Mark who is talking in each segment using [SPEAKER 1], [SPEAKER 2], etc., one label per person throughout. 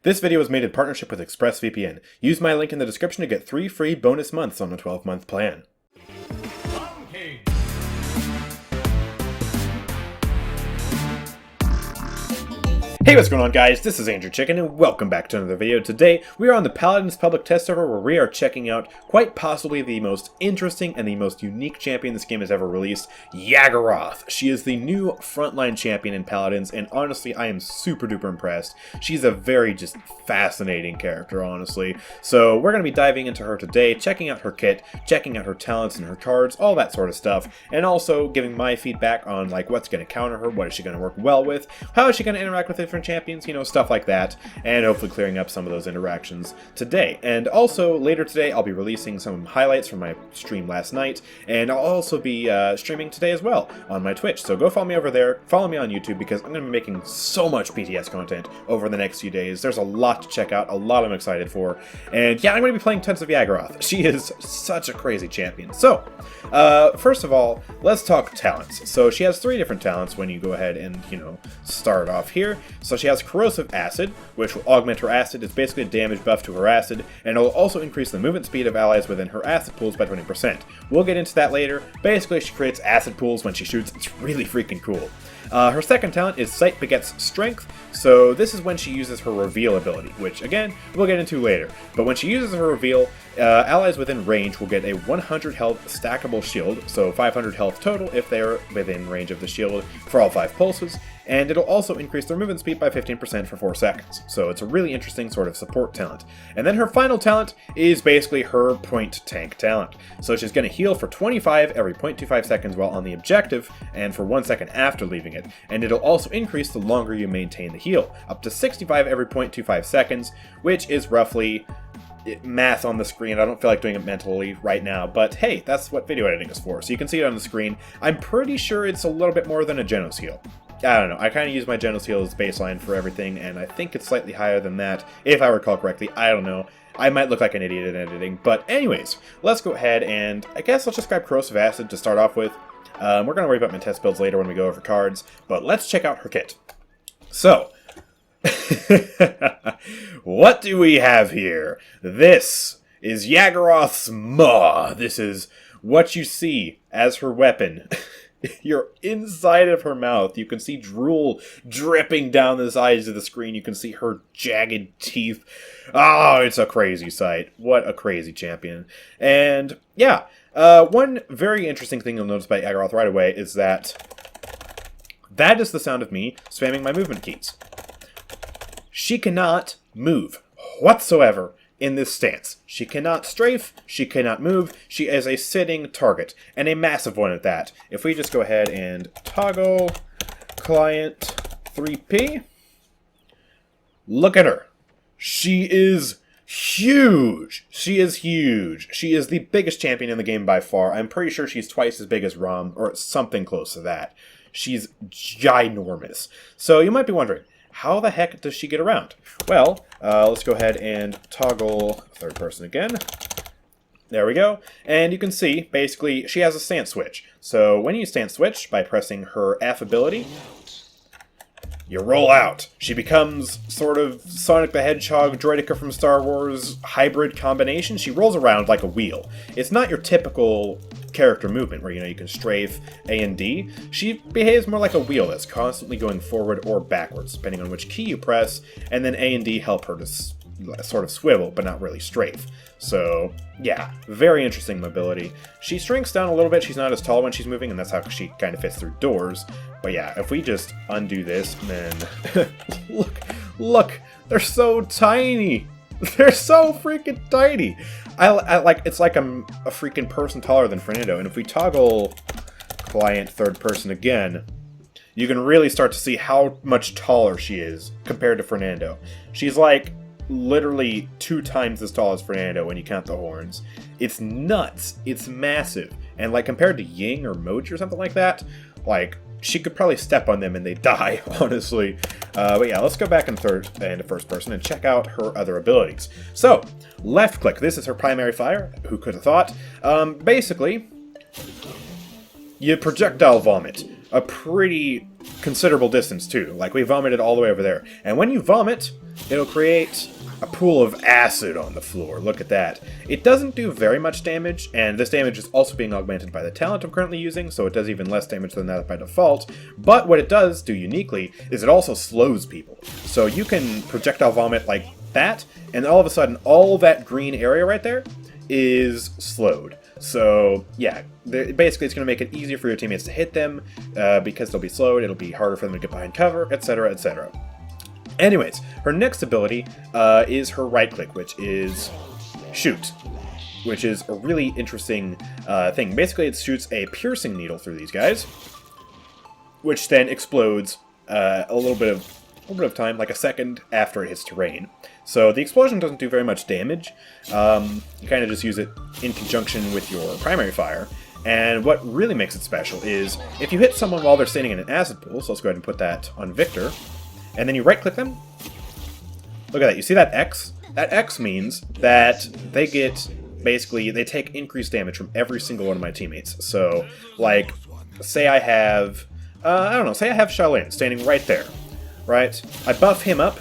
[SPEAKER 1] This video was made in partnership with ExpressVPN. Use my link in the description to get 3 free bonus months on a 12-month plan. Hey, what's going on, guys? This is AndrewChicken, and welcome back to another video. Today, we are on the Paladins public test server where we are checking out quite possibly the most interesting and the most unique champion this game has ever released, Yagorath. She is the new frontline champion in Paladins, and honestly, I am super duper impressed. She's a very just fascinating character, honestly. So we're going to be diving into her today, checking out her kit, checking out her talents and her cards, all that sort of stuff, and also giving my feedback on like what's going to counter her, what is she going to work well with, how is she going to interact with different champions, you know, stuff like that, and hopefully clearing up some of those interactions today. And also later today I'll be releasing some highlights from my stream last night, and I'll also be streaming today as well on my Twitch, so go follow me over there, follow me on YouTube, because I'm going to be making so much PTS content over the next few days. There's a lot to check out, a lot I'm excited for, and yeah, I'm going to be playing tons of Yagorath. She is such a crazy champion. So first of all, let's talk talents. So she has 3 different talents when you go ahead and, you know, start off here. So she has Corrosive Acid, which will augment her acid. It's basically a damage buff to her acid, and it'll also increase the movement speed of allies within her acid pools by 20%. We'll get into that later. Basically, she creates acid pools when she shoots. It's really freaking cool. Her second talent is Sight Begets Strength, so this is when she uses her Reveal ability, which, again, we'll get into later. But when she uses her Reveal, allies within range will get a 100 health stackable shield, so 500 health total if they're within range of the shield for all 5 pulses, and it'll also increase their movement speed by 15% for 4 seconds. So it's a really interesting sort of support talent. And then her final talent is basically her point tank talent. So she's going to heal for 25 every 0.25 seconds while on the objective, and for 1 second after leaving it. And it'll also increase the longer you maintain the heal, up to 65 every 0.25 seconds, which is roughly math on the screen. I don't feel like doing it mentally right now, but hey, that's what video editing is for. So you can see it on the screen. I'm pretty sure it's a little bit more than a Genos heal. I don't know, I kind of use my Genos heal as baseline for everything, and I think it's slightly higher than that, if I recall correctly. I don't know. I might look like an idiot in editing, but anyways, let's go ahead and I guess let's just grab Corrosive Acid to start off with. We're going to worry about my test builds later when we go over cards, but let's check out her kit. So, what do we have here? This is Yagorath's Maw. This is what you see as her weapon. You're inside of her mouth. You can see drool dripping down the sides of the screen. You can see her jagged teeth. Oh, it's a crazy sight. What a crazy champion. And yeah, one very interesting thing you'll notice by Yagorath right away is that is the sound of me spamming my movement keys. She cannot move whatsoever in this stance. She cannot strafe, she cannot move, she is a sitting target, and a massive one at that. If we just go ahead and toggle client 3P, look at her. She is huge. She is huge. She is the biggest champion in the game by far. I'm pretty sure she's twice as big as Rom, or something close to that. She's ginormous. So you might be wondering, how the heck does she get around? Well, let's go ahead and toggle third person again. There we go. And you can see, basically, she has a stance switch. So when you stance switch by pressing her F ability, you roll out. She becomes sort of Sonic the Hedgehog, Droideka from Star Wars hybrid combination. She rolls around like a wheel. It's not your typical character movement where, you know, you can strafe A and D. She behaves more like a wheel that's constantly going forward or backwards, depending on which key you press, and then A and D help her to sort of swivel, but not really strafe. So, yeah, very interesting mobility. She shrinks down a little bit. She's not as tall when she's moving, and that's how she kind of fits through doors. But yeah, if we just undo this, then look, they're so tiny. They're so freaking tiny. I like, it's like I'm a freaking person taller than Fernando. And if we toggle client third person again, you can really start to see how much taller she is compared to Fernando. She's like literally 2 times as tall as Fernando when you count the horns. It's nuts. It's massive. And like compared to Ying or Mochi or something like that, like she could probably step on them and they die, honestly. But yeah, let's go back in first person and check out her other abilities. So, left click. This is her primary fire. Who could have thought? Basically, you projectile vomit. A pretty considerable distance too. Like, we vomited all the way over there. And when you vomit, it'll create a pool of acid on the floor. Look at that. It doesn't do very much damage, and this damage is also being augmented by the talent I'm currently using, so it does even less damage than that by default. But what it does do uniquely is it also slows people. So you can projectile vomit like that, and all of a sudden all that green area right there is slowed. So yeah, basically it's going to make it easier for your teammates to hit them because they'll be slowed, it'll be harder for them to get behind cover, etc, etc. Anyways, her next ability is her right-click, which is Shoot, which is a really interesting thing. Basically, it shoots a piercing needle through these guys, which then explodes a little bit of time, like a second after it hits terrain. So the explosion doesn't do very much damage. You kind of just use it in conjunction with your primary fire. And what really makes it special is if you hit someone while they're standing in an acid pool, so let's go ahead and put that on Victor, and then you right-click them. Look at that. You see that X? That X means that they get, basically, they take increased damage from every single one of my teammates. So, like, say I have, I don't know, say I have Shaolin standing right there, right? I buff him up.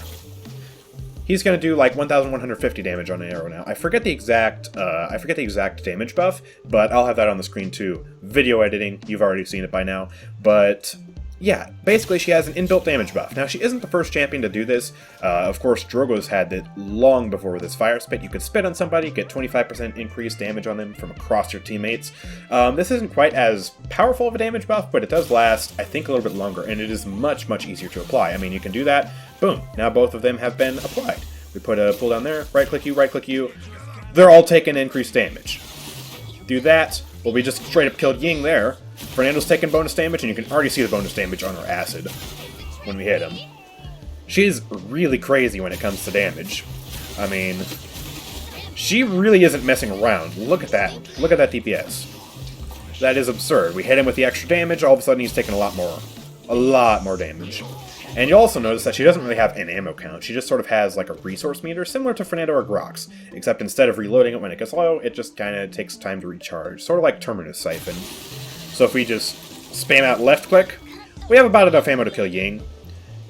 [SPEAKER 1] He's going to do like 1,150 damage on an arrow now. I forget the exact damage buff, but I'll have that on the screen too. Video editing, you've already seen it by now, but yeah, basically she has an inbuilt damage buff. Now, she isn't the first champion to do this. Of course, Drogo's had it long before this Fire Spit. You could spit on somebody, get 25% increased damage on them from across your teammates. This isn't quite as powerful of a damage buff, but it does last, I think, a little bit longer, and it is much, much easier to apply. I mean, you can do that. Boom. Now both of them have been applied. We put a pull down there, right-click you. They're all taking increased damage. Do that. Well, we just straight up killed Ying there. Fernando's taking bonus damage, and you can already see the bonus damage on her acid when we hit him. She's really crazy when it comes to damage. I mean, she really isn't messing around. Look at that. Look at that DPS. That is absurd. We hit him with the extra damage, all of a sudden he's taking a lot more damage. And you'll also notice that she doesn't really have an ammo count. She just sort of has like a resource meter, similar to Fernando or Grox, except instead of reloading it when it gets low, it just kind of takes time to recharge. Sort of like Terminus Siphon. So if we just spam out left click, we have about enough ammo to kill Ying.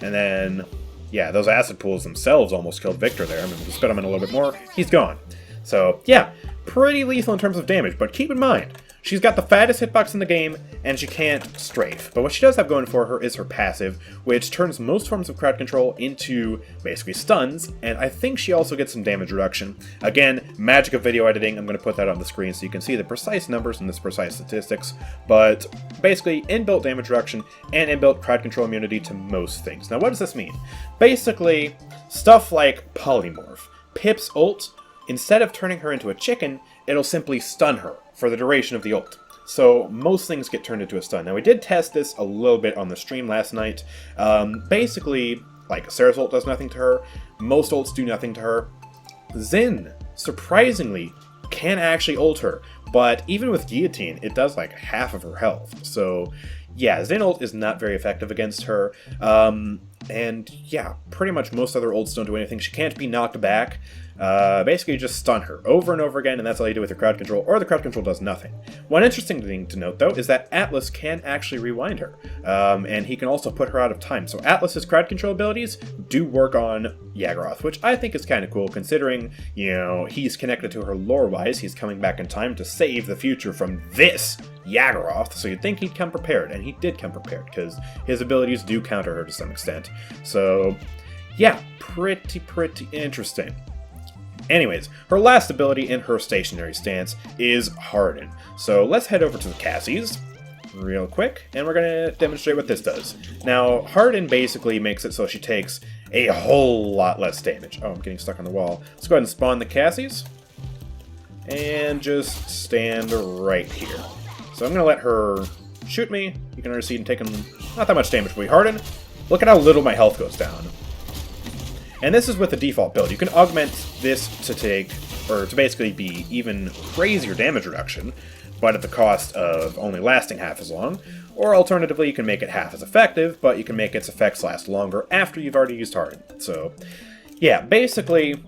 [SPEAKER 1] And then, yeah, those acid pools themselves almost killed Victor there. I mean, we spit him in a little bit more, he's gone. So, yeah, pretty lethal in terms of damage, but keep in mind, she's got the fattest hitbox in the game, and she can't strafe. But what she does have going for her is her passive, which turns most forms of crowd control into basically stuns, and I think she also gets some damage reduction. Again, magic of video editing, I'm going to put that on the screen so you can see the precise numbers and the precise statistics, but basically inbuilt damage reduction and inbuilt crowd control immunity to most things. Now what does this mean? Basically, stuff like Polymorph. Pip's ult, instead of turning her into a chicken, it'll simply stun her for the duration of the ult. So most things get turned into a stun. Now we did test this a little bit on the stream last night. Basically, like Sarah's ult does nothing to her. Most ults do nothing to her. Xin, surprisingly, can actually ult her. But even with Guillotine, it does like half of her health. So yeah, Xin ult is not very effective against her. And yeah, pretty much most other ults don't do anything. She can't be knocked back. Basically, you just stun her over and over again, and that's all you do with your crowd control, or the crowd control does nothing. One interesting thing to note, though, is that Atlas can actually rewind her, and he can also put her out of time. So Atlas's crowd control abilities do work on Yagorath, which I think is kind of cool, considering, you know, he's connected to her lore-wise. He's coming back in time to save the future from this Yagorath, so you'd think he'd come prepared, and he did come prepared, because his abilities do counter her to some extent. So, yeah, pretty interesting. Anyways, her last ability in her stationary stance is Harden. So let's head over to the Cassies real quick, and we're going to demonstrate what this does. Now, Harden basically makes it so she takes a whole lot less damage. Oh, I'm getting stuck on the wall. Let's go ahead and spawn the Cassies, and just stand right here. So I'm going to let her shoot me. You can already see I'm taking not that much damage, but Harden, look at how little my health goes down. And this is with the default build. You can augment this to basically be even crazier damage reduction, but at the cost of only lasting half as long. Or alternatively, you can make it half as effective, but you can make its effects last longer after you've already used Harden. So, yeah, basically,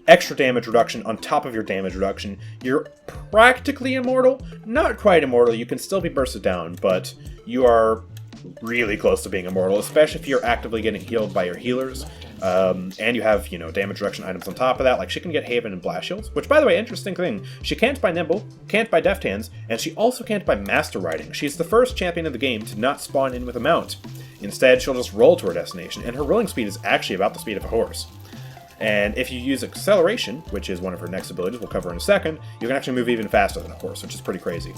[SPEAKER 1] extra damage reduction on top of your damage reduction. You're practically immortal. Not quite immortal. You can still be bursted down, but you are really close to being immortal, especially if you're actively getting healed by your healers. And you have, damage reduction items on top of that, like she can get Haven and Blast Shields, which, by the way, interesting thing, she can't buy Nimble, can't buy Deft Hands, and she also can't buy Master Riding. She's the first champion of the game to not spawn in with a mount. Instead, she'll just roll to her destination, and her rolling speed is actually about the speed of a horse. And if you use Acceleration, which is one of her next abilities, we'll cover in a second, you can actually move even faster than a horse, which is pretty crazy.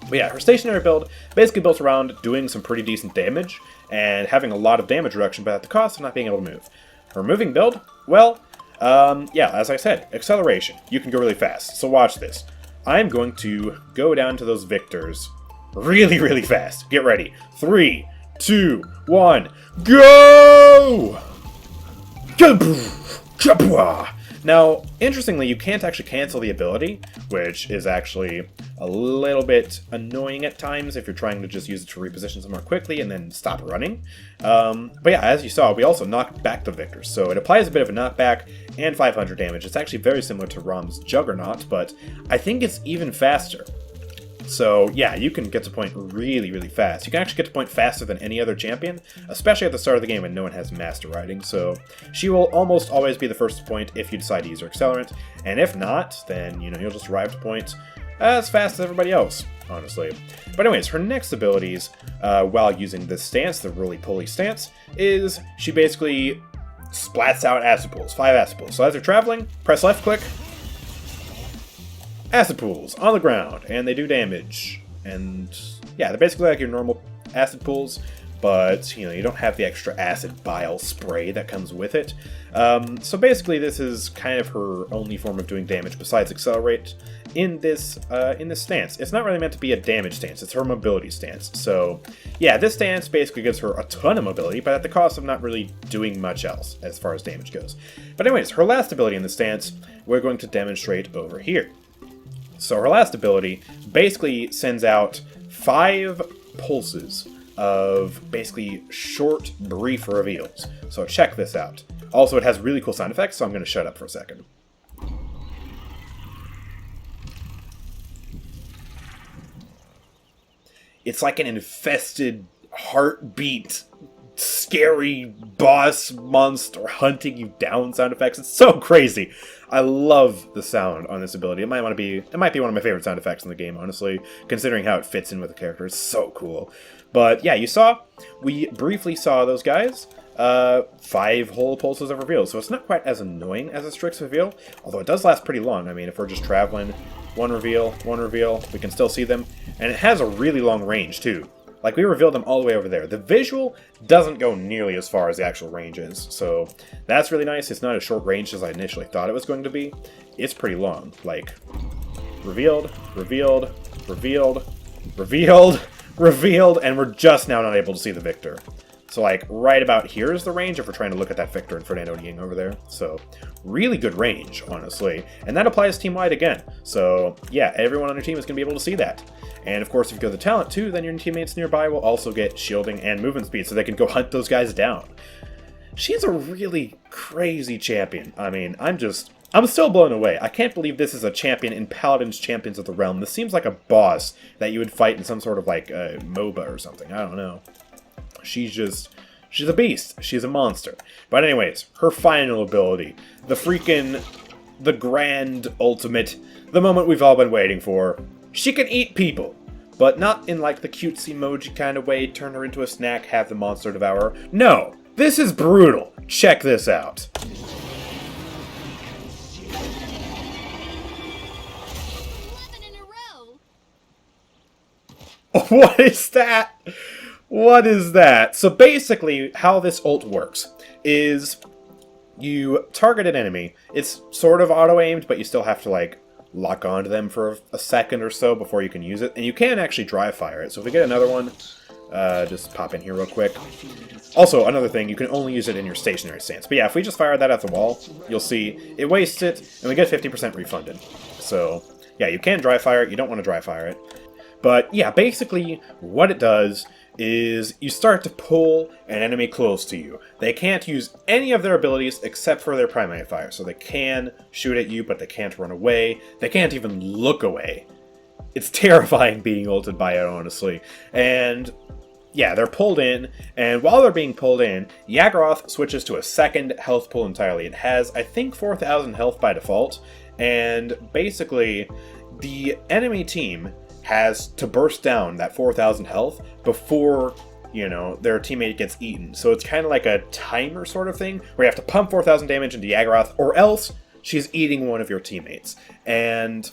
[SPEAKER 1] But yeah, her stationary build basically built around doing some pretty decent damage, and having a lot of damage reduction, but at the cost of not being able to move. Her moving build, well, yeah, as I said, Acceleration. You can go really fast, so watch this. I'm going to go down to those victors really, really fast. Get ready. 3, 2, 1, go! Now, interestingly, you can't actually cancel the ability, which is actually a little bit annoying at times if you're trying to just use it to reposition somewhere quickly and then stop running. But yeah, as you saw, we also knocked back the victors, so it applies a bit of a knockback and 500 damage. It's actually very similar to Rom's Juggernaut, but I think it's even faster. So yeah, you can get to point really, really fast. You can actually get to point faster than any other champion, especially at the start of the game when no one has Master Riding. So she will almost always be the first to point if you decide to use her Accelerant, and if not, then you'll just arrive to point as fast as everybody else, honestly. But anyways, her next abilities, while using this stance, the roly-poly stance, is she basically splats out acid pools, 5 acid pools. So as you're traveling, press left click, acid pools on the ground, and they do damage. And yeah, they're basically like your normal acid pools, but you don't have the extra acid bile spray that comes with it. So basically, this is kind of her only form of doing damage besides Accelerate in this stance. It's not really meant to be a damage stance; it's her mobility stance. So yeah, this stance basically gives her a ton of mobility, but at the cost of not really doing much else as far as damage goes. But anyways, her last ability in the stance, we're going to demonstrate over here. So her last ability basically sends out 5 pulses of basically short, brief reveals. So check this out. Also, it has really cool sound effects, so I'm going to shut up for a second. It's like an infested, heartbeat, scary boss monster hunting you down sound effects. It's so crazy. I love the sound on this ability. It might be one of my favorite sound effects in the game, honestly, considering how it fits in with the character. It's so cool. But yeah, we briefly saw those guys. 5 whole pulses of reveal, so it's not quite as annoying as a Strix reveal, although it does last pretty long. I mean, if we're just traveling, one reveal, we can still see them, and it has a really long range too. Like, we revealed them all the way over there. The visual doesn't go nearly as far as the actual range is, so that's really nice. It's not as short range as I initially thought it was going to be. It's pretty long. Like, revealed, revealed, revealed, revealed, revealed, and we're just now not able to see the victor. So, like, right about here is the range if we're trying to look at that Victor and Fernando Ying over there. So, really good range, honestly. And that applies team-wide again. So, yeah, everyone on your team is going to be able to see that. And, of course, if you go the talent, too, then your teammates nearby will also get shielding and movement speed, so they can go hunt those guys down. She's a really crazy champion. I mean, I'm still blown away. I can't believe this is a champion in Paladins Champions of the Realm. This seems like a boss that you would fight in some sort of, like, MOBA or something. I don't know. She's a beast. She's a monster. But anyways, her final ability. The grand ultimate. The moment we've all been waiting for. She can eat people. But not in like the cutesy emoji kind of way, turn her into a snack, have the monster devour. No! This is brutal. Check this out.
[SPEAKER 2] 11 in a row.
[SPEAKER 1] What is that? What is that? So basically, how this ult works is you target an enemy. It's sort of auto-aimed, but you still have to, like, lock onto them for a second or so before you can use it. And you can actually dry fire it. So if we get another one, just pop in here real quick. Also, another thing, you can only use it in your stationary stance. But yeah, if we just fire that at the wall, you'll see it wastes it, and we get 50% refunded. So, yeah, you can dry fire it. You don't want to dry fire it. But yeah, basically, what it does is you start to pull an enemy close to you. They can't use any of their abilities except for their primary fire. So they can shoot at you, but they can't run away. They can't even look away. It's terrifying being ulted by it, honestly. And yeah, they're pulled in, and while they're being pulled in, Yagorath switches to a second health pool entirely. It has, I think, 4,000 health by default, and basically, the enemy team has to burst down that 4,000 health before, their teammate gets eaten. So it's kind of like a timer sort of thing, where you have to pump 4,000 damage into Yagorath, or else she's eating one of your teammates. And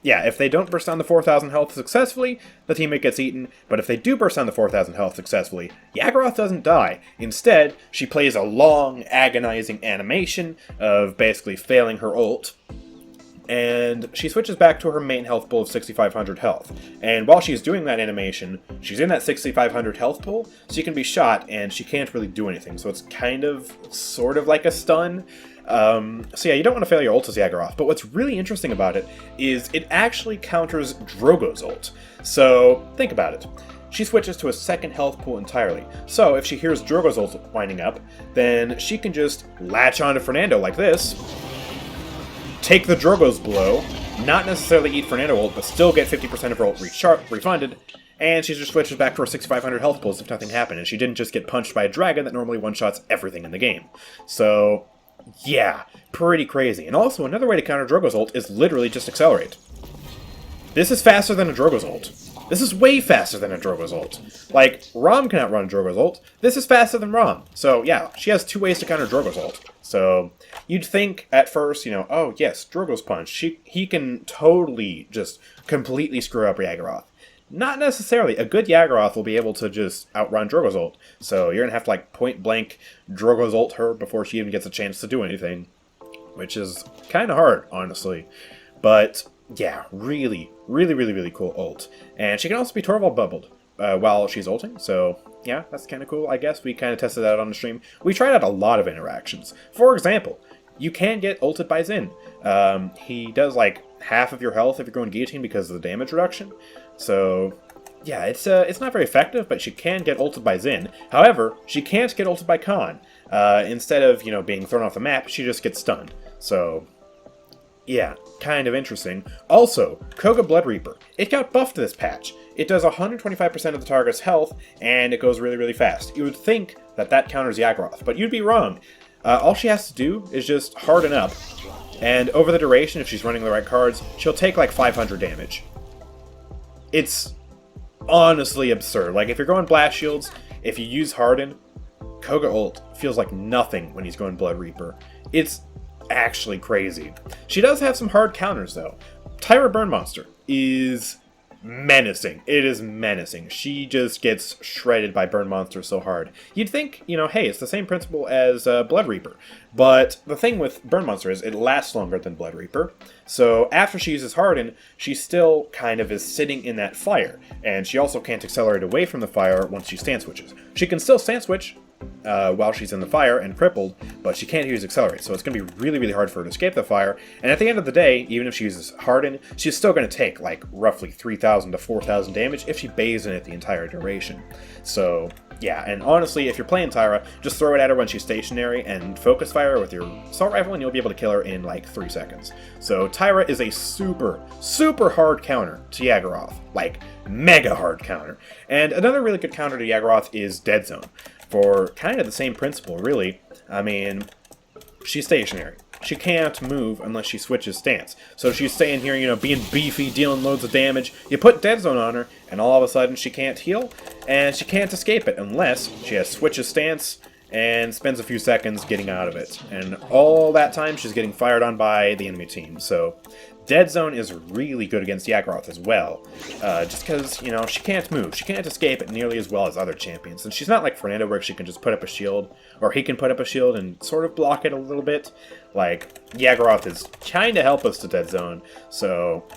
[SPEAKER 1] yeah, if they don't burst down the 4,000 health successfully, the teammate gets eaten, but if they do burst down the 4,000 health successfully, Yagorath doesn't die. Instead, she plays a long, agonizing animation of basically failing her ult, and she switches back to her main health pool of 6,500 health. And while she's doing that animation, she's in that 6,500 health pool, so you can be shot, and she can't really do anything, so it's sort of like a stun. So yeah, you don't want to fail your ult as Yagorath, but what's really interesting about it is it actually counters Drogo's ult. So, think about it. She switches to a second health pool entirely. So, if she hears Drogo's ult winding up, then she can just latch onto Fernando like this, take the Drogo's blow, not necessarily eat Fernando ult, but still get 50% of her ult refunded, and she just switches back to her 6,500 health pool as if nothing happened, and she didn't just get punched by a dragon that normally one-shots everything in the game. So, yeah, pretty crazy. And also, another way to counter Drogo's ult is literally just accelerate. This is faster than a Drogo's ult. This is way faster than a Drogo's ult. Like, Rom can outrun Drogo's ult. This is faster than Rom. So, yeah, she has two ways to counter Drogo's ult. So, you'd think at first, oh, yes, Drogo's punch. He can totally just completely screw up Yagorath. Not necessarily. A good Yagorath will be able to just outrun Drogo's ult. So you're going to have to, point blank Drogo's ult her before she even gets a chance to do anything. Which is kind of hard, honestly. But, yeah, really, really, really, really cool ult. And she can also be Torvald bubbled while she's ulting. So, yeah, that's kind of cool, I guess. We kind of tested that on the stream. We tried out a lot of interactions. For example, you can get ulted by Xin. He does, half of your health if you're going guillotine because of the damage reduction. So, yeah, it's not very effective, but she can get ulted by Xin. However, she can't get ulted by Khan. Instead of, being thrown off the map, she just gets stunned. So, yeah, kind of interesting. Also, Koga Blood Reaper. It got buffed this patch. It does 125% of the target's health, and it goes really, really fast. You would think that counters Yagorath, but you'd be wrong. All she has to do is just harden up, and over the duration, if she's running the right cards, she'll take 500 damage. It's honestly absurd. If you're going Blast Shields, if you use Harden, Koga ult feels like nothing when he's going Blood Reaper. It's actually crazy. She does have some hard counters, though. Tyra Burn Monster is menacing. It is menacing. She just gets shredded by Burn Monster so hard. You'd think, hey, it's the same principle as Blood Reaper. But the thing with Burn Monster is it lasts longer than Blood Reaper. So after she uses Harden, she still kind of is sitting in that fire. And she also can't accelerate away from the fire once she stand switches. She can still stand switch while she's in the fire and crippled, but she can't use Accelerate, so it's going to be really, really hard for her to escape the fire. And at the end of the day, even if she uses Harden, she's still going to take roughly 3,000 to 4,000 damage if she bays in it the entire duration. So yeah, and honestly, if you're playing Tyra, just throw it at her when she's stationary and focus fire with your assault rifle, and you'll be able to kill her in 3 seconds. So Tyra is a super, super hard counter to Yagorath. Mega hard counter. And another really good counter to Yagorath is Dead Zone. For kind of the same principle, really. I mean, she's stationary. She can't move unless she switches stance. So she's staying here, being beefy, dealing loads of damage. You put Dead Zone on her, and all of a sudden she can't heal, and she can't escape it unless she has switches stance and spends a few seconds getting out of it. And all that time, she's getting fired on by the enemy team. So Dead Zone is really good against Yagorath as well, just because, she can't move. She can't escape it nearly as well as other champions. And she's not like Fernando where she can just put up a shield, or he can put up a shield and sort of block it a little bit. Yagorath is kind of helpless to Dead Zone. So,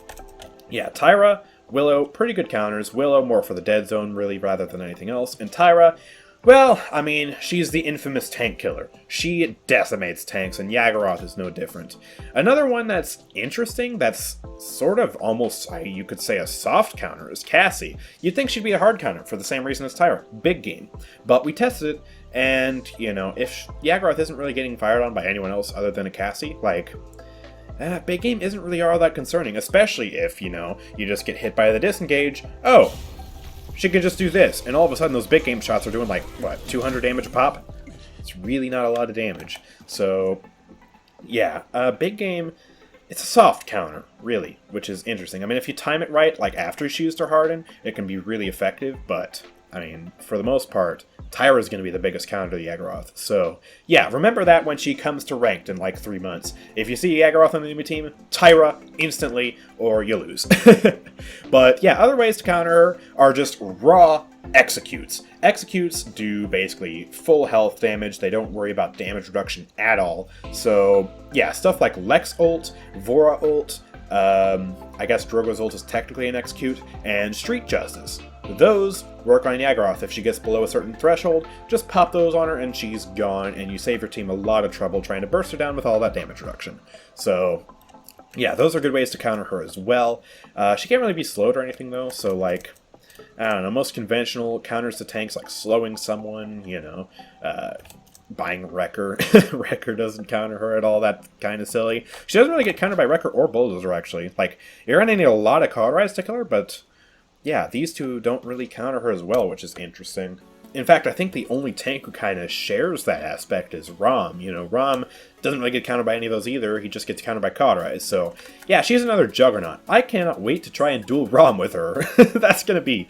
[SPEAKER 1] yeah, Tyra, Willow, pretty good counters. Willow more for the Dead Zone, really, rather than anything else. And Tyra, well, I mean, she's the infamous tank killer. She decimates tanks, and Yagorath is no different. Another one that's interesting, that's sort of almost, you could say, a soft counter, is Cassie. You'd think she'd be a hard counter for the same reason as Tyra. Big game. But we tested it, and, if Yagorath isn't really getting fired on by anyone else other than a Cassie, big game isn't really all that concerning, especially if, you just get hit by the disengage. Oh, she can just do this, and all of a sudden those big game shots are doing like, what, 200 damage a pop? It's really not a lot of damage. So, yeah, big game, it's a soft counter, really, which is interesting. I mean, if you time it right, like after she used her Harden, it can be really effective, but, I mean, for the most part, Tyra's going to be the biggest counter to the Yagorath. So, yeah, remember that when she comes to ranked in like 3 months. If you see Yagorath on the enemy team, Tyra instantly, or you lose. But, yeah, other ways to counter her are just raw executes. Executes do basically full health damage. They don't worry about damage reduction at all. So, yeah, stuff like Lex ult, Vora ult, I guess Drogo's ult is technically an execute, and Street Justice. Those work on Yagorath. If she gets below a certain threshold, just pop those on her and she's gone, and you save your team a lot of trouble trying to burst her down with all that damage reduction. So, yeah, those are good ways to counter her as well. She can't really be slowed or anything, though, so, like, I don't know, most conventional counters to tanks, like slowing someone, you know, buying Wrecker. Wrecker doesn't counter her at all. That's kind of silly. She doesn't really get countered by Wrecker or Bulldozer, actually. Like, you're going to need a lot of Cauterize to kill her, but yeah, these two don't really counter her as well, which is interesting. In fact, I think the only tank who kind of shares that aspect is Rom. You know, Rom doesn't really get countered by any of those either. He just gets countered by Cauterize. So, yeah, she's another juggernaut. I cannot wait to try and duel Rom with her. That's gonna be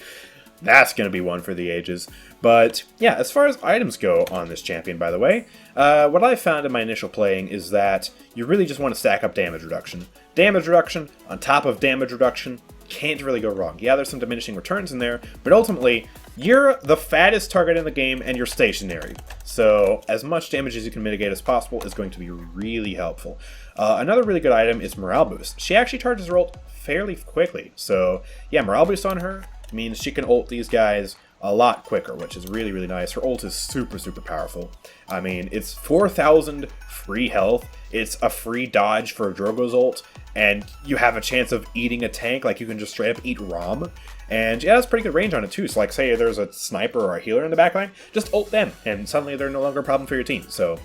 [SPEAKER 1] one for the ages. But, yeah, as far as items go on this champion, by the way, what I found in my initial playing is that you really just want to stack up damage reduction. Damage reduction on top of damage reduction can't really go wrong. Yeah, there's some diminishing returns in there, but ultimately, you're the fattest target in the game and you're stationary. So, as much damage as you can mitigate as possible is going to be really helpful. Another really good item is Morale Boost. She actually charges her ult fairly quickly. So, yeah, Morale Boost on her means she can ult these guys a lot quicker, which is really, really nice. Her ult is super, super powerful. I mean, it's 4,000 free health. It's a free dodge for Drogo's ult, and you have a chance of eating a tank. Like, you can just straight up eat Rom. And yeah, that's pretty good range on it too. So like, say there's a sniper or a healer in the backline, just ult them, and suddenly they're no longer a problem for your team. So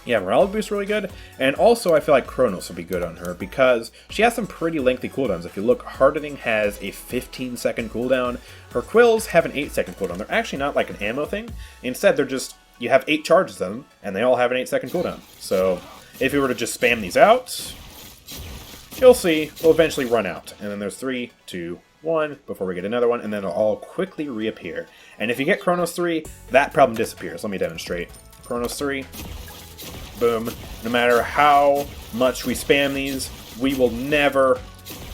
[SPEAKER 1] yeah, Morale Boost really good. And also I feel like Chronos will be good on her because she has some pretty lengthy cooldowns. If you look, Hardening has a 15-second cooldown. Her Quills have an 8-second cooldown. They're actually not like an ammo thing. Instead, they're just, you have 8 charges of them, and they all have an 8-second cooldown. So if you were to just spam these out, you'll see they'll eventually run out. And then there's 3, 2, 1 before we get another one, and then it'll all quickly reappear. And if you get Chronos 3, that problem disappears. Let me demonstrate. Chronos 3, boom. No matter how much we spam these, we will never,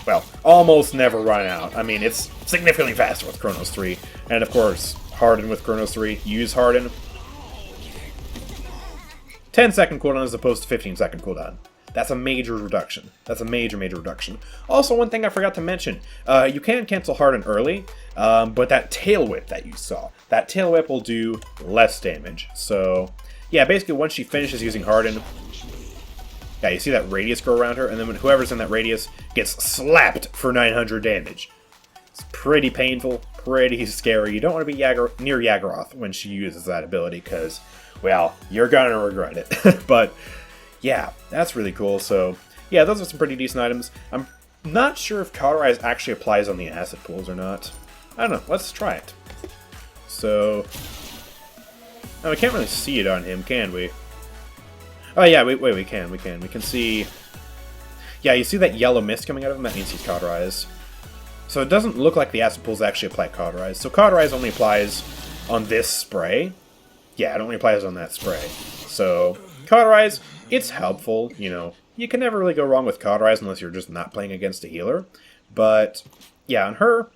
[SPEAKER 1] well, almost never run out. I mean, it's significantly faster with Chronos 3. And of course, Harden with Chronos 3. Use Harden. 10-second cooldown as opposed to 15-second cooldown. That's a major reduction. That's a major, major reduction. Also, one thing I forgot to mention, you can cancel Harden early, but that tail whip that you saw, that tail whip will do less damage. So, yeah, basically once she finishes using Harden, yeah, you see that radius go around her, and then when whoever's in that radius gets slapped for 900 damage. It's pretty painful, pretty scary. You don't want to be near Yagorath when she uses that ability, because, well, you're gonna regret it. But yeah, that's really cool. So, yeah, those are some pretty decent items. I'm not sure if Cauterize actually applies on the acid pools or not. I don't know. Let's try it. So, oh, we can't really see it on him, can we? Oh, yeah, wait, we can. We can see... Yeah, you see that yellow mist coming out of him? That means he's Cauterized. So it doesn't look like the acid pools actually apply Cauterize. So Cauterize only applies on this spray. Yeah, it only applies on that spray. So, Cauterize, it's helpful, you know. You can never really go wrong with Cauterize unless you're just not playing against a healer. But, yeah, on her,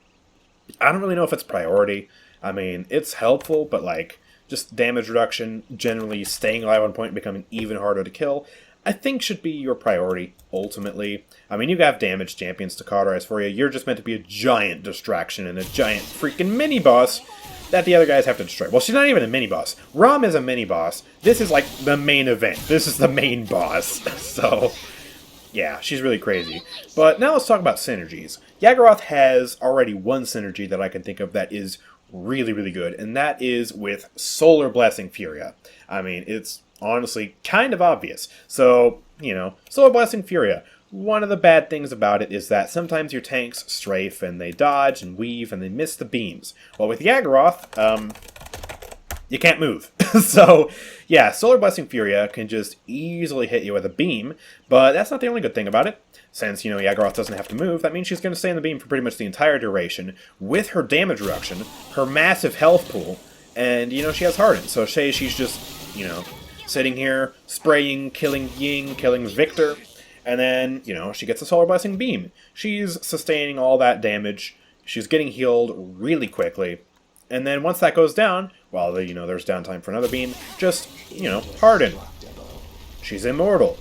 [SPEAKER 1] I don't really know if it's priority. I mean, it's helpful, but, like, just damage reduction, generally staying alive on point and becoming even harder to kill, I think should be your priority, ultimately. I mean, you have damage champions to Cauterize for you. You're just meant to be a giant distraction and a giant freaking mini-boss that the other guys have to destroy. Well, she's not even a mini-boss. Rom is a mini-boss. This is like the main event. This is the main boss. So, yeah, she's really crazy. But now let's talk about synergies. Yagorath has already one synergy that I can think of that is really, really good, and that is with Solar Blessing Furia. I mean, it's honestly kind of obvious. So, you know, Solar Blessing Furia. one of the bad things about it is that sometimes your tanks strafe and they dodge and weave and they miss the beams. Well, with Yagorath, you can't move. So, yeah, Solar Blessing Furia can just easily hit you with a beam, but that's not the only good thing about it. Since, Yagorath doesn't have to move, that means she's going to stay in the beam for pretty much the entire duration, with her damage reduction, her massive health pool, and, she has Harden. So say she's just, sitting here, spraying, killing Ying, killing Victor, and then, she gets a Solar Blessing beam. She's sustaining all that damage, she's getting healed really quickly, and then once that goes down, while there's downtime for another beam, just, Harden. She's immortal.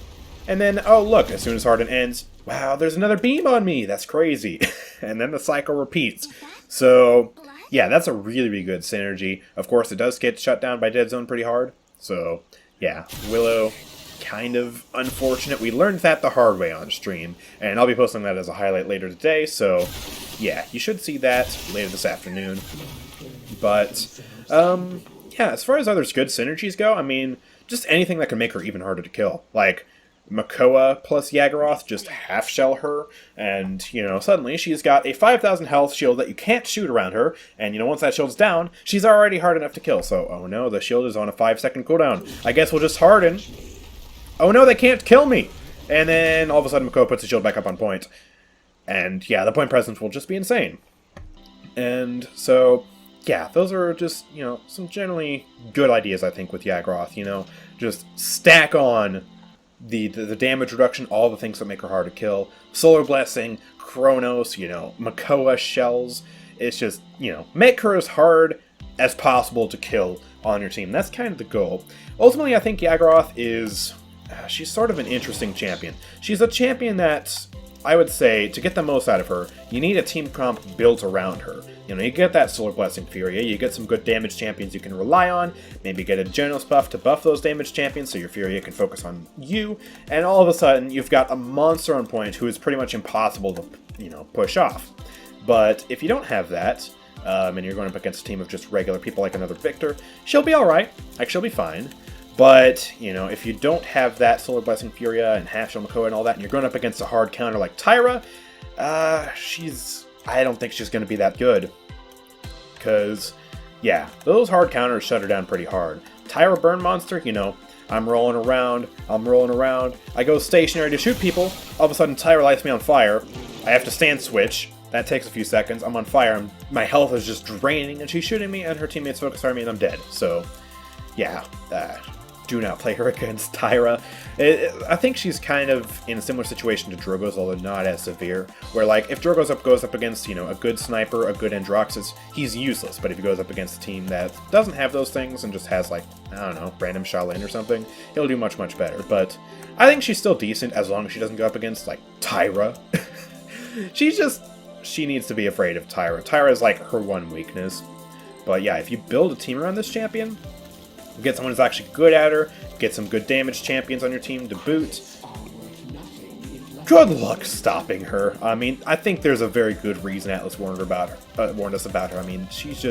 [SPEAKER 1] And then, oh look, as soon as Harden ends, wow, there's another beam on me! That's crazy! And then the cycle repeats. So, yeah, that's a really, really good synergy. Of course, it does get shut down by Dead Zone pretty hard. So, yeah, Willow, kind of unfortunate. We learned that the hard way on stream, and I'll be posting that as a highlight later today, so, yeah, you should see that later this afternoon. But, yeah, as far as other good synergies go, I mean, just anything that can make her even harder to kill. Like, Makoa plus Yagorath, just half-shell her, and, suddenly she's got a 5,000 health shield that you can't shoot around her, and, once that shield's down, she's already hard enough to kill, so, oh no, the shield is on a 5-second cooldown. I guess we'll just harden. Oh no, they can't kill me! And then, all of a sudden, Makoa puts the shield back up on point. And, yeah, the point presence will just be insane. And, so, yeah, those are just, some generally good ideas, I think, with Yagorath, just stack on the damage reduction, all the things that make her hard to kill, Solar Blessing, Chronos, Makoa shells. It's just, make her as hard as possible to kill on your team. That's kind of the goal. Ultimately, I think Yagorath is, she's sort of an interesting champion. She's a champion that, I would say, to get the most out of her, you need a team comp built around her. You get that Solar Blessing Furia, you get some good damage champions you can rely on, maybe get a Genos buff to buff those damage champions so your Furia can focus on you, and all of a sudden you've got a monster on point who is pretty much impossible to, push off. But if you don't have that, and you're going up against a team of just regular people like another Victor, she'll be alright, like she'll be fine. But, if you don't have that Solar Blessing Furia and half-shell Makoa and all that, and you're going up against a hard counter like Tyra, I don't think she's going to be that good. Because, yeah, those hard counters shut her down pretty hard. Tyra Burn Monster, I'm rolling around, I go stationary to shoot people, all of a sudden Tyra lights me on fire, I have to stand switch, that takes a few seconds, I'm on fire, my health is just draining, and she's shooting me, and her teammates focus on me, and I'm dead. So, yeah, do not play her against Tyra. I think she's kind of in a similar situation to Drogoz, although not as severe, where, like, if Drogoz goes up against, a good sniper, a good Androxus, he's useless, but if he goes up against a team that doesn't have those things and just has, like, I don't know, random Shaolin or something, he'll do much, much better. But I think she's still decent as long as she doesn't go up against, like, Tyra. She needs to be afraid of Tyra. Tyra is, like, her one weakness. But yeah, if you build a team around this champion, get someone who's actually good at her, get some good damage champions on your team to boot, good luck stopping her. I mean, I think there's a very good reason Atlas warned us about her. I mean, she's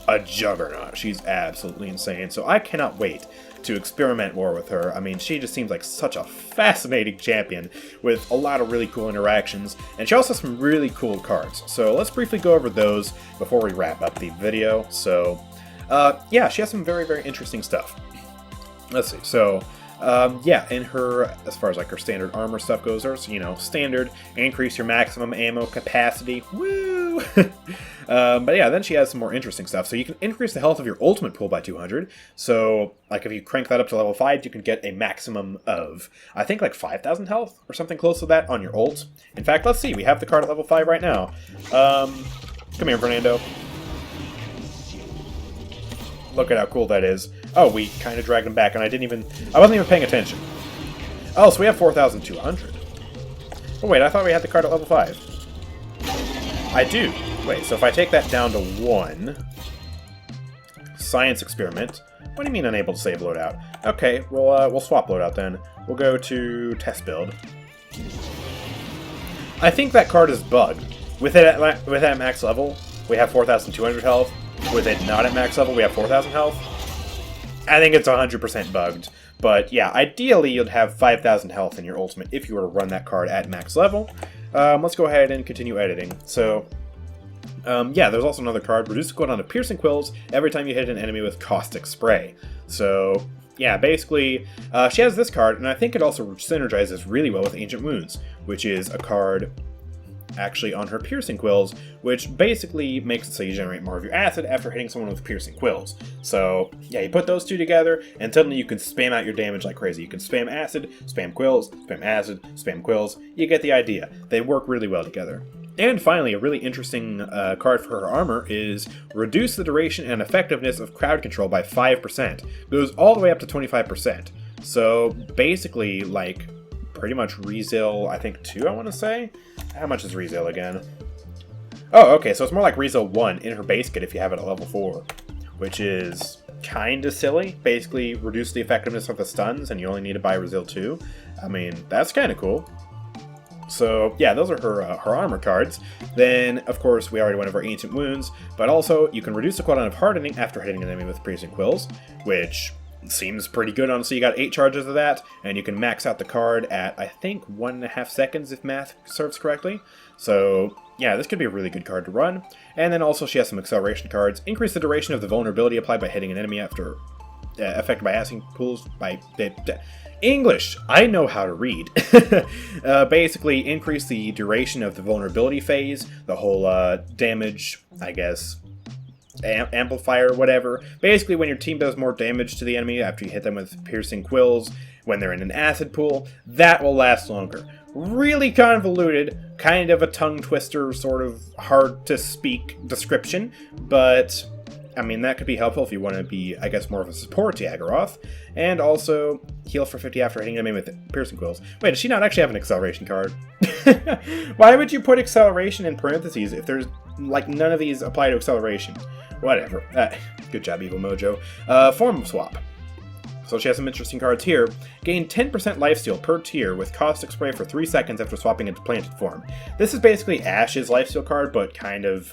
[SPEAKER 1] a juggernaut. She's absolutely insane. So I cannot wait to experiment more with her. I mean, she just seems like such a fascinating champion with a lot of really cool interactions, and she also has some really cool cards. So let's briefly go over those before we wrap up the video. So, yeah, she has some very, very interesting stuff. Let's see. So, yeah, in her, as far as like her standard armor stuff goes, there's, standard, increase your maximum ammo capacity. Woo! But yeah, then she has some more interesting stuff. So you can increase the health of your ultimate pool by 200. So, like, if you crank that up to level 5, you can get a maximum of, I think, like 5,000 health or something close to that on your ult. In fact, let's see. We have the card at level 5 right now. Come here, Fernando. Look at how cool that is. Oh, we kind of dragged him back, and I wasn't even paying attention. Oh, so we have 4,200. Oh, wait, I thought we had the card at level 5. I do. Wait, so if I take that down to 1... Science experiment. What do you mean unable to save loadout? Okay, we'll swap loadout then. We'll go to test build. I think that card is bugged. With it at max level, we have 4,200 health. With it not at max level, we have 4,000 health. I think it's 100% bugged. But yeah, ideally you'd have 5,000 health in your ultimate if you were to run that card at max level. Let's go ahead and continue editing. So, yeah, there's also another card. Reduce the cooldown of Piercing Quills every time you hit an enemy with Caustic Spray. So, yeah, basically, she has this card, and I think it also synergizes really well with Ancient Wounds, which is a card actually on her Piercing Quills, which basically makes it so you generate more of your acid after hitting someone with Piercing Quills. So, yeah, you put those two together, and suddenly you can spam out your damage like crazy. You can spam acid, spam quills, spam acid, spam quills. You get the idea. They work really well together. And finally, a really interesting card for her armor is reduce the duration and effectiveness of crowd control by 5%. Goes all the way up to 25%. So, basically, like, pretty much Rezil, I think 2, I want to say? How much is Rezil again? Oh, okay, so it's more like Rezil 1 in her base kit if you have it at level 4, which is kind of silly. Basically, reduce the effectiveness of the stuns, and you only need to buy Rezil 2. I mean, that's kind of cool. So, yeah, those are her armor cards. Then, of course, we already went over Ancient Wounds, but also, you can reduce the cooldown of Hardening after hitting an enemy with Piercing Quills, which seems pretty good, honestly. You got 8 charges of that, and you can max out the card at, I think, 1.5 seconds if math serves correctly. So, yeah, this could be a really good card to run. And then also she has some acceleration cards. Increase the duration of the vulnerability applied by hitting an enemy after affected by acid pools by... English! I know how to read. Basically, increase the duration of the vulnerability phase, the whole damage, I guess, amplifier, whatever. Basically, when your team does more damage to the enemy after you hit them with Piercing Quills, when they're in an acid pool, that will last longer. Really convoluted, kind of a tongue twister, sort of hard to speak description, but I mean, that could be helpful if you want to be, I guess, more of a support to Yagorath. And also, heal for 50 after hitting enemy with Piercing Quills. Wait, does she not actually have an acceleration card? Why would you put acceleration in parentheses if there's, like, none of these apply to acceleration? Whatever. Good job, Evil Mojo. Form swap. So she has some interesting cards here. Gain 10% lifesteal per tier with Caustic Spray for 3 seconds after swapping into Planted form. This is basically Ash's lifesteal card, but kind of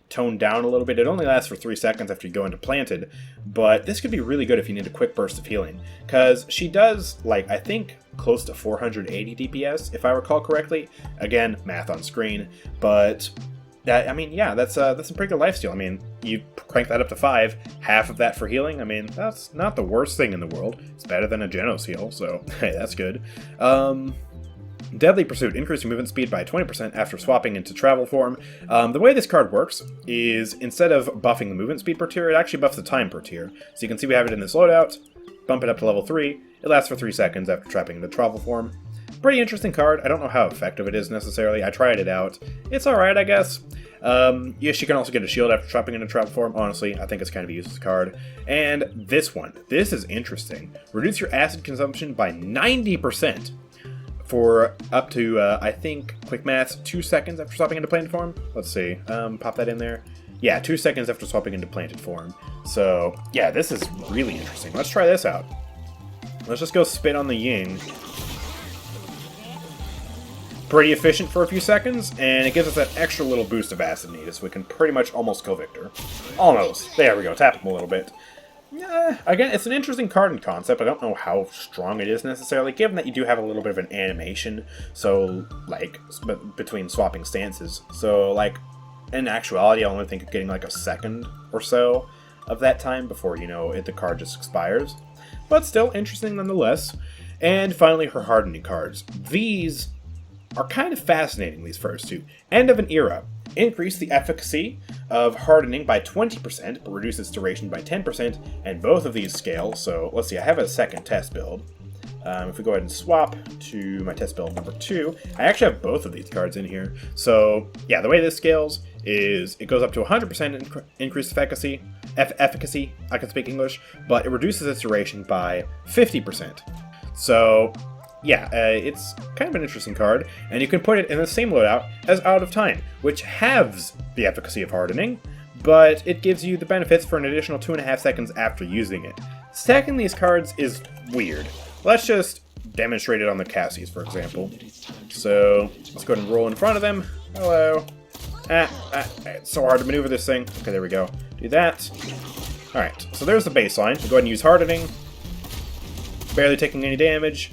[SPEAKER 1] toned down a little bit. It only lasts for 3 seconds after you go into Planted, but this could be really good if you need a quick burst of healing, because she does, like, I think close to 480 DPS, if I recall correctly. Again, math on screen, but I mean, yeah, that's a pretty good lifesteal. I mean, you crank that up to 5, half of that for healing. I mean, that's not the worst thing in the world. It's better than a Genos heal, so hey, that's good. Deadly Pursuit. Increase your movement speed by 20% after swapping into travel form. The way this card works is, instead of buffing the movement speed per tier, it actually buffs the time per tier. So you can see we have it in this loadout. Bump it up to level 3. It lasts for 3 seconds after trapping into travel form. Pretty interesting card. I don't know how effective it is necessarily. I tried it out. It's alright, I guess. Yes, you can also get a shield after trapping into travel form. Honestly, I think it's kind of a useless card. And this one. This is interesting. Reduce your acid consumption by 90%. For up to, I think, quick math, 2 seconds after swapping into Planted form. Let's see, pop that in there. Yeah, 2 seconds after swapping into Planted form. So, yeah, this is really interesting. Let's try this out. Let's just go spit on the Ying. Pretty efficient for a few seconds, and it gives us that extra little boost of acid needed, so we can pretty much almost kill Victor. Almost. There we go, tap him a little bit. Again, it's an interesting card and concept. I don't know how strong it is necessarily, given that you do have a little bit of an animation, so, like, between swapping stances. So, like, in actuality, I only think of getting, like, a second or so of that time before, you know, the card just expires. But still, interesting nonetheless. And finally, her Hardening cards. These are kind of fascinating, these first two. End of an Era. Increase the efficacy of Hardening by 20%, but reduce its duration by 10%, and both of these scale. So, let's see, I have a second test build. If we go ahead and swap to my test build number 2, I actually have both of these cards in here. So, yeah, the way this scales is it goes up to 100% increased efficacy, I can speak English, but it reduces its duration by 50%. So, yeah, it's kind of an interesting card, and you can put it in the same loadout as Out of Time, which halves the efficacy of Hardening, but it gives you the benefits for an additional 2.5 seconds after using it. Stacking these cards is weird. Let's just demonstrate it on the Cassies, for example. So, let's go ahead and roll in front of them. Hello. It's so hard to maneuver this thing. Okay, there we go. Do that. Alright, so there's the baseline. We'll go ahead and use Hardening. barely taking any damage,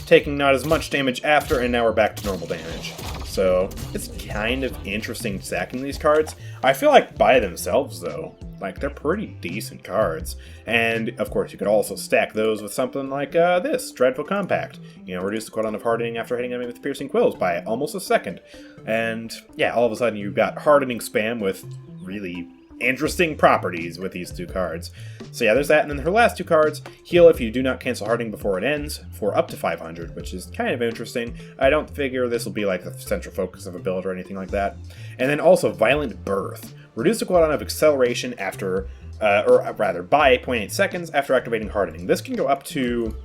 [SPEAKER 1] taking not as much damage after, and now we're back to normal damage. So it's kind of interesting stacking these cards. I feel like by themselves, though, like they're pretty decent cards. And of course, you could also stack those with something like this, Dreadful Compact. You know, reduce the cooldown of hardening after hitting enemy with piercing quills by almost a second. And yeah, all of a sudden you've got hardening spam with really interesting properties with these two cards. So yeah, there's that, and then her last two cards, heal if you do not cancel hardening before it ends, for up to 500, which is kind of interesting. I don't figure this will be like the central focus of a build or anything like that. And then also Violent Birth. Reduce the cooldown of acceleration after, or rather by 0.8 seconds after activating hardening. This can go up to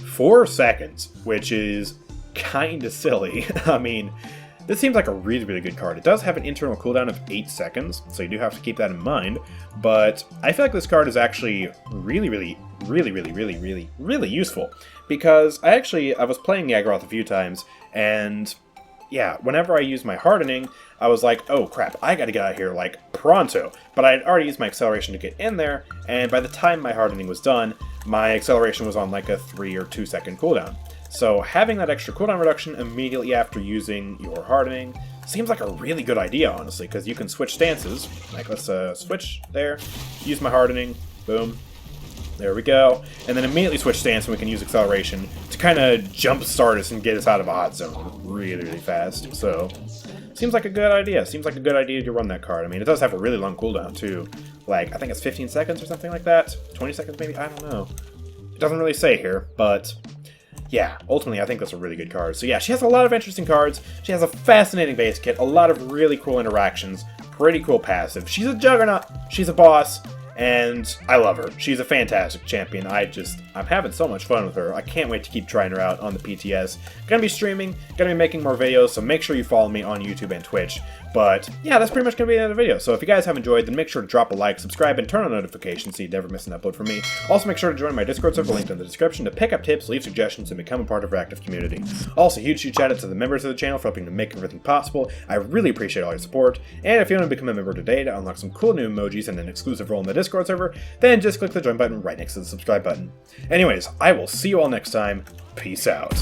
[SPEAKER 1] 4 seconds, which is kinda silly. I mean, this seems like a really, really good card. It does have an internal cooldown of 8 seconds, so you do have to keep that in mind, but I feel like this card is actually really useful, because I was playing Yagorath a few times, and yeah, whenever I used my hardening, I was like, oh crap, I gotta get out of here, like, pronto. But I had already used my acceleration to get in there, and by the time my hardening was done, my acceleration was on like a 3 or 2 second cooldown. So having that extra cooldown reduction immediately after using your hardening seems like a really good idea, honestly, because you can switch stances. Like, let's switch there, use my hardening, boom, there we go, and then immediately switch stance and we can use acceleration to kind of jumpstart us and get us out of a hot zone really, really fast. So, seems like a good idea. Seems like a good idea to run that card. I mean, it does have a really long cooldown, too. Like, I think it's 15 seconds or something like that. 20 seconds, maybe? I don't know. It doesn't really say here, but yeah, ultimately, I think that's a really good card. So yeah, she has a lot of interesting cards. She has a fascinating base kit, a lot of really cool interactions, pretty cool passive. She's a juggernaut, she's a boss, and I love her. She's a fantastic champion. I'm having so much fun with her. I can't wait to keep trying her out on the PTS. Gonna be streaming, gonna be making more videos, so make sure you follow me on YouTube and Twitch. But yeah, that's pretty much gonna be the end of the video. So if you guys have enjoyed, then make sure to drop a like, subscribe, and turn on notifications so you never miss an upload from me. Also, make sure to join my Discord server linked in the description to pick up tips, leave suggestions, and become a part of our active community. Also, huge shout out to the members of the channel for helping to make everything possible. I really appreciate all your support. And if you want to become a member today to unlock some cool new emojis and an exclusive role in the Discord server, then just click the join button right next to the subscribe button. Anyways, I will see you all next time. Peace out.